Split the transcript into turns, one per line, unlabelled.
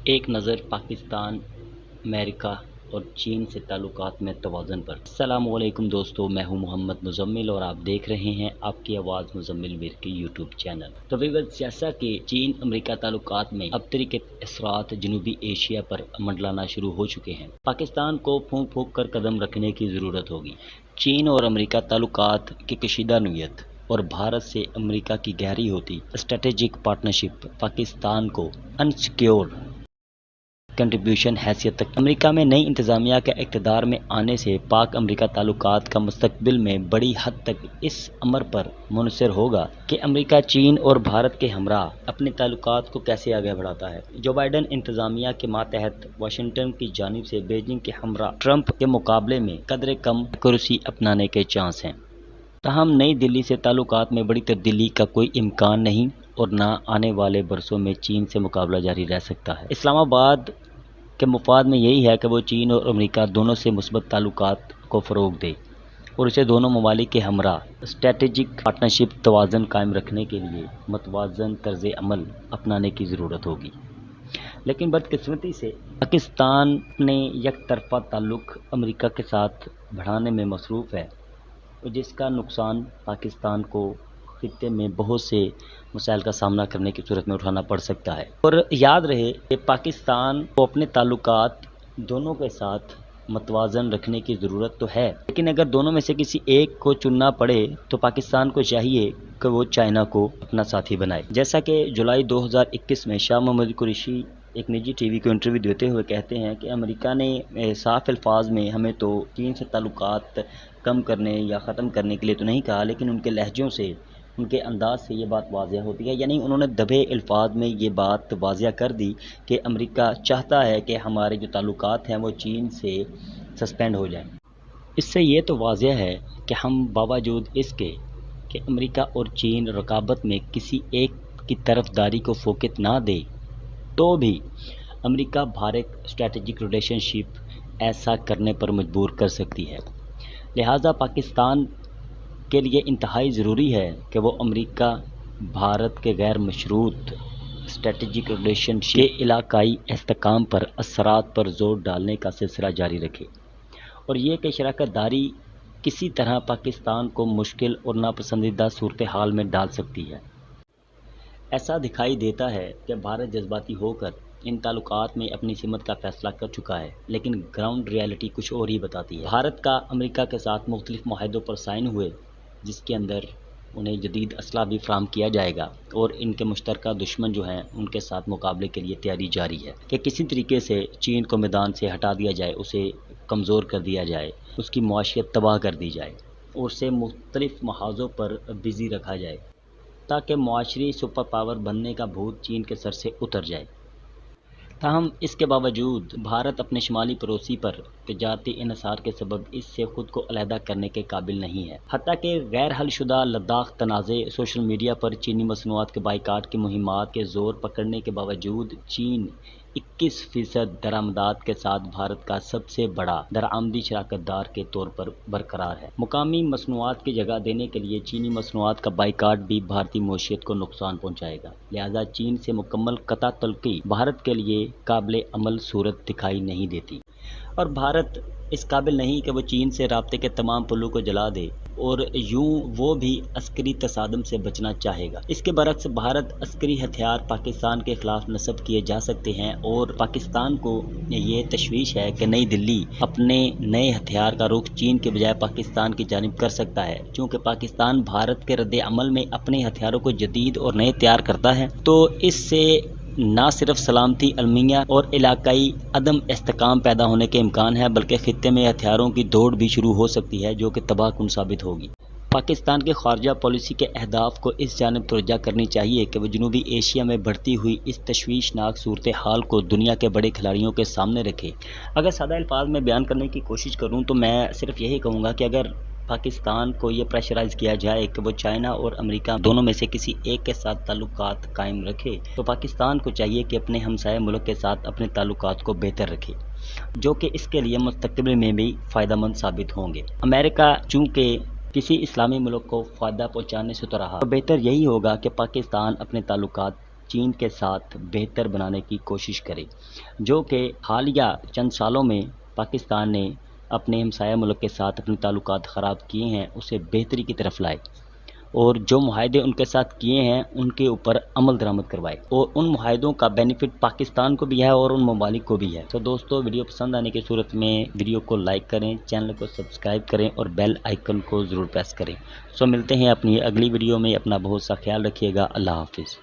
ایک نظر پاکستان، امریکہ اور چین سے تعلقات میں توازن پر۔ السلام علیکم دوستو، میں ہوں محمد مزمل اور آپ دیکھ رہے ہیں آپ کی آواز مزمل میر کی یوٹیوب چینل۔ تو ویورز، جیسا کہ چین امریکہ تعلقات میں ابتری کے اثرات جنوبی ایشیا پر منڈلانا شروع ہو چکے ہیں، پاکستان کو پھونک پھونک کر قدم رکھنے کی ضرورت ہوگی۔ چین اور امریکہ تعلقات کی کشیدہ نوعیت اور بھارت سے امریکہ کی گہری ہوتی اسٹریٹجک پارٹنرشپ پاکستان کو انسیکیور کنٹریبیوشن حیثیت تک۔ امریکہ میں نئی انتظامیہ کے اقتدار میں آنے سے پاک امریکہ تعلقات کا مستقبل میں بڑی حد تک اس امر پر منحصر ہوگا کہ امریکہ چین اور بھارت کے ہمراہ اپنے تعلقات کو کیسے آگے بڑھاتا ہے۔ جو بائیڈن انتظامیہ کے ماتحت واشنگٹن کی جانب سے بیجنگ کے ہمراہ ٹرمپ کے مقابلے میں قدرے کم ایکوریسی اپنانے کے چانس ہیں، تاہم نئی دلی سے تعلقات میں بڑی تبدیلی کا کوئی امکان نہیں اور نہ آنے والے برسوں میں چین سے مقابلہ جاری رہ سکتا ہے۔ اسلام آباد کے مفاد میں یہی ہے کہ وہ چین اور امریکہ دونوں سے مثبت تعلقات کو فروغ دے اور اسے دونوں ممالک کے ہمراہ اسٹریٹجک پارٹنرشپ توازن قائم رکھنے کے لیے متوازن طرز عمل اپنانے کی ضرورت ہوگی۔ لیکن بدقسمتی سے پاکستان اپنے یک طرفہ تعلق امریکہ کے ساتھ بڑھانے میں مصروف ہے، جس کا نقصان پاکستان کو خطے میں بہت سے مسائل کا سامنا کرنے کی صورت میں اٹھانا پڑ سکتا ہے۔ اور یاد رہے کہ پاکستان کو اپنے تعلقات دونوں کے ساتھ متوازن رکھنے کی ضرورت تو ہے، لیکن اگر دونوں میں سے کسی ایک کو چننا پڑے تو پاکستان کو چاہیے کہ وہ چائنا کو اپنا ساتھی بنائے۔ جیسا کہ جولائی 2021 میں شاہ محمود قریشی ایک نجی ٹی وی کو انٹرویو دیتے ہوئے کہتے ہیں کہ امریکہ نے صاف الفاظ میں ہمیں تو چین سے تعلقات کم کرنے یا ختم کرنے کے لیے تو نہیں کہا، لیکن ان کے لہجوں سے، ان کے انداز سے یہ بات واضح ہوتی ہے، یعنی انہوں نے دبے الفاظ میں یہ بات واضح کر دی کہ امریکہ چاہتا ہے کہ ہمارے جو تعلقات ہیں وہ چین سے سسپینڈ ہو جائیں۔ اس سے یہ تو واضح ہے کہ ہم باوجود اس کے کہ امریکہ اور چین رقابت میں کسی ایک کی طرفداری کو فوقیت نہ دے، تو بھی امریکہ بھارت اسٹریٹجک ریلیشن شپ ایسا کرنے پر مجبور کر سکتی ہے۔ لہٰذا پاکستان کے لیے انتہائی ضروری ہے کہ وہ امریکہ بھارت کے غیر مشروط اسٹریٹجک ریلیشن شپ کے علاقائی استحکام پر اثرات پر زور ڈالنے کا سلسلہ جاری رکھے، اور یہ کہ شراکت داری کسی طرح پاکستان کو مشکل اور ناپسندیدہ صورتحال میں ڈال سکتی ہے۔ ایسا دکھائی دیتا ہے کہ بھارت جذباتی ہو کر ان تعلقات میں اپنی سمت کا فیصلہ کر چکا ہے، لیکن گراؤنڈ ریالٹی کچھ اور ہی بتاتی ہے۔ بھارت کا امریکہ کے ساتھ مختلف معاہدوں پر سائن ہوئے، جس کے اندر انہیں جدید اسلحہ بھی فراہم کیا جائے گا، اور ان کے مشترکہ دشمن جو ہیں ان کے ساتھ مقابلے کے لیے تیاری جاری ہے کہ کسی طریقے سے چین کو میدان سے ہٹا دیا جائے، اسے کمزور کر دیا جائے، اس کی معاشیت تباہ کر دی جائے اور اسے مختلف محاذوں پر بزی رکھا جائے تاکہ معاشری سپر پاور بننے کا بھوت چین کے سر سے اتر جائے۔ تاہم اس کے باوجود بھارت اپنے شمالی پڑوسی پر تجارتی انحصار کے سبب اس سے خود کو علیحدہ کرنے کے قابل نہیں ہے۔ حتیٰ کہ غیر حل شدہ لداخ تنازع، سوشل میڈیا پر چینی مصنوعات کے بائیکاٹ کی مہمات کے زور پکڑنے کے باوجود چین 21% درآمدات کے ساتھ بھارت کا سب سے بڑا درآمدی شراکت دار کے طور پر برقرار ہے۔ مقامی مصنوعات کی جگہ دینے کے لیے چینی مصنوعات کا بائیکاٹ بھی بھارتی معیشت کو نقصان پہنچائے گا، لہذا چین سے مکمل قطع طلقی بھارت کے لیے قابل عمل صورت دکھائی نہیں دیتی، اور بھارت اس قابل نہیں کہ وہ چین سے رابطے کے تمام پلوں کو جلا دے، اور یوں وہ بھی عسکری تصادم سے بچنا چاہے گا۔ اس کے برعکس بھارت عسکری ہتھیار پاکستان کے خلاف نصب کیے جا سکتے ہیں، اور پاکستان کو یہ تشویش ہے کہ نئی دلی اپنے نئے ہتھیار کا رخ چین کے بجائے پاکستان کی جانب کر سکتا ہے۔ چونکہ پاکستان بھارت کے رد عمل میں اپنے ہتھیاروں کو جدید اور نئے تیار کرتا ہے، تو اس سے نہ صرف سلامتی عالمیہ اور علاقائی عدم استحکام پیدا ہونے کے امکان ہے، بلکہ خطے میں ہتھیاروں کی دوڑ بھی شروع ہو سکتی ہے جو کہ تباہ کن ثابت ہوگی۔ پاکستان کی خارجہ پالیسی کے اہداف کو اس جانب توجہ کرنی چاہیے کہ وہ جنوبی ایشیا میں بڑھتی ہوئی اس تشویشناک صورتحال کو دنیا کے بڑے کھلاڑیوں کے سامنے رکھے۔ اگر سادہ الفاظ میں بیان کرنے کی کوشش کروں تو میں صرف یہی کہوں گا کہ اگر پاکستان کو یہ پریشرائز کیا جائے کہ وہ چائنا اور امریکہ دونوں میں سے کسی ایک کے ساتھ تعلقات قائم رکھے، تو پاکستان کو چاہیے کہ اپنے ہمسایہ ملک کے ساتھ اپنے تعلقات کو بہتر رکھے، جو کہ اس کے لیے مستقبل میں بھی فائدہ مند ثابت ہوں گے۔ امریکہ چونکہ کسی اسلامی ملک کو فائدہ پہنچانے سے تو رہا، تو بہتر یہی ہوگا کہ پاکستان اپنے تعلقات چین کے ساتھ بہتر بنانے کی کوشش کرے، جو کہ حالیہ چند سالوں میں پاکستان نے اپنے ہمسایہ ملک کے ساتھ اپنے تعلقات خراب کیے ہیں اسے بہتری کی طرف لائے، اور جو معاہدے ان کے ساتھ کیے ہیں ان کے اوپر عمل درآمد کروائے، اور ان معاہدوں کا بینیفٹ پاکستان کو بھی ہے اور ان ممالک کو بھی ہے۔ تو دوستو، ویڈیو پسند آنے کی صورت میں ویڈیو کو لائک کریں، چینل کو سبسکرائب کریں اور بیل آئیکن کو ضرور پریس کریں۔ سو ملتے ہیں اپنی اگلی ویڈیو میں، اپنا بہت سا خیال رکھیے گا۔ اللہ حافظ۔